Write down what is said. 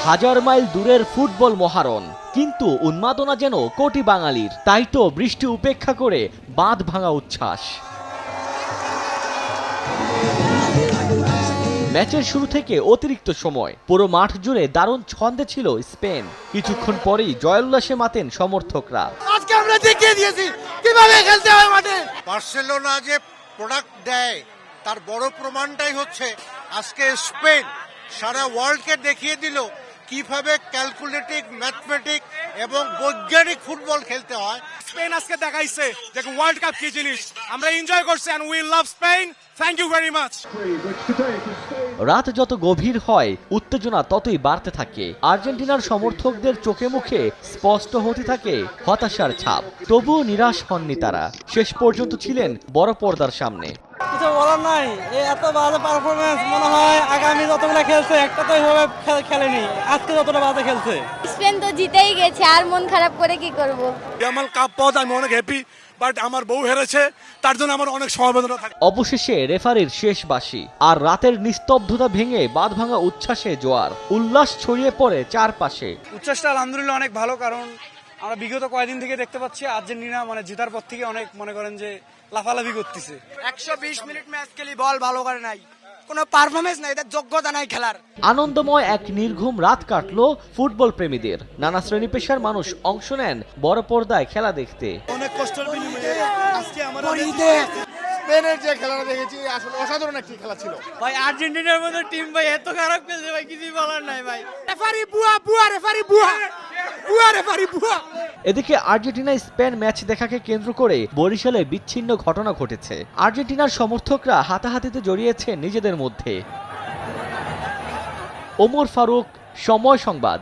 হাজার মাইল দূরের ফুটবল মহারণ, কিন্তু উন্মাদনা যেন কোটি বাঙালির। তাই তো বৃষ্টি উপেক্ষা করে বাঁধ ভাঙা উচ্ছ্বাস। ম্যাচের শুরু থেকে অতিরিক্ত সময় পুরো মাঠ জুড়ে দারুণ ছন্দে ছিল স্পেন। কিছুক্ষণ পরেই জয়োল্লাসে মাতেন সমর্থকরা। আজকে আমরা দেখিয়ে দিয়েছি কিভাবে খেলতে হয় মাঠে। বার্সেলোনা যে প্রোডাক্ট দেয় তার বড় প্রমাণটাই হচ্ছে আজকে স্পেন সারা ওয়ার্ল্ডকে দেখিয়ে দিল কিভাবে ক্যালকুলেটিভ, ম্যাথমেটিক এবং বৈজ্ঞানিক ফুটবল খেলতে হয়। স্পেন আজকে দেখাইছে যে ওয়ার্ল্ড কাপ কি জিনিস। আমরা এনজয় করছি and we love Spain. Thank you very much. রাত যত গভীর হয় উত্তেজনা ততই বাড়তে থাকে। আর্জেন্টিনার সমর্থকদের চোখে মুখে স্পষ্ট হতে থাকে হতাশার ছাপ। তবুও নিরাশ হননি তারা। শেষ পর্যন্ত ছিলেন বড় পর্দার সামনে। কিছু বলার নাই, এত বাজে পারফরমেন্স মনে হয় আগামী যতগুলো খেলছে একটা তো এইভাবে খেলেনি, আজকে যতটা বাজে খেলছে। স্পেন তো জিতেই গেছে, আর মন খারাপ করে কি করব। আমার কাপ পাওয়া আমি অনেক হ্যাপি, বাট আমার বউ হেরেছে, তার জন্য আমার অনেক সমবেদনা থাকে। অবশেষে রেফারির শেষ বাঁশি, আর রাতের নিস্তব্ধতা ভেঙে বাঁধ ভাঙা উচ্ছ্বাসে জোয়ার। উল্লাস ছড়িয়ে পড়ে চারপাশে। উচ্ছ্বাসটা আলহামদুলিল্লাহ অনেক ভালো, কারণ আমরা বিগত কয়েকদিন থেকে দেখতে পাচ্ছি আর্জেন্টিনা জেতার পর থেকে অনেক মনে করেন যে লাফালাফি করতেছে। 120 মিনিট ম্যাচ খেলি, বল ভালো করে নাই, কোনো পারফরমেন্স নাই, এদের যোগ্যতা নাই খেলার। আনন্দময় এক নির্ঘুম রাত কাটলো ফুটবল প্রেমীদের। নানা শ্রেণী পেশার মানুষ অংশ নেন বড় পর্দায় খেলা দেখতে। অনেক কষ্টের বিনিময়ে আজকে আমরা স্পেনের যে খেলাটা দেখেছি আসলে অসাধারণ একটি খেলা ছিল। ভাই আর্জেন্টিনার মতো টিম ভাই এত খারাপ খেলছে ভাই, কিছুই বলার নাই ভাই। রেফারি বুয়া, বুয়া রেফারি বুয়া, বুয়া রেফারি বুয়া। এদিকে আর্জেন্টিনা স্পেন ম্যাচ দেখাকে কেন্দ্র করে বরিশালে বিচ্ছিন্ন ঘটনা ঘটেছে। আর্জেন্টিনার সমর্থকরা হাতাহাতিতে জড়িয়েছে নিজেদের মধ্যে। ওমর ফারুক, সময় সংবাদ।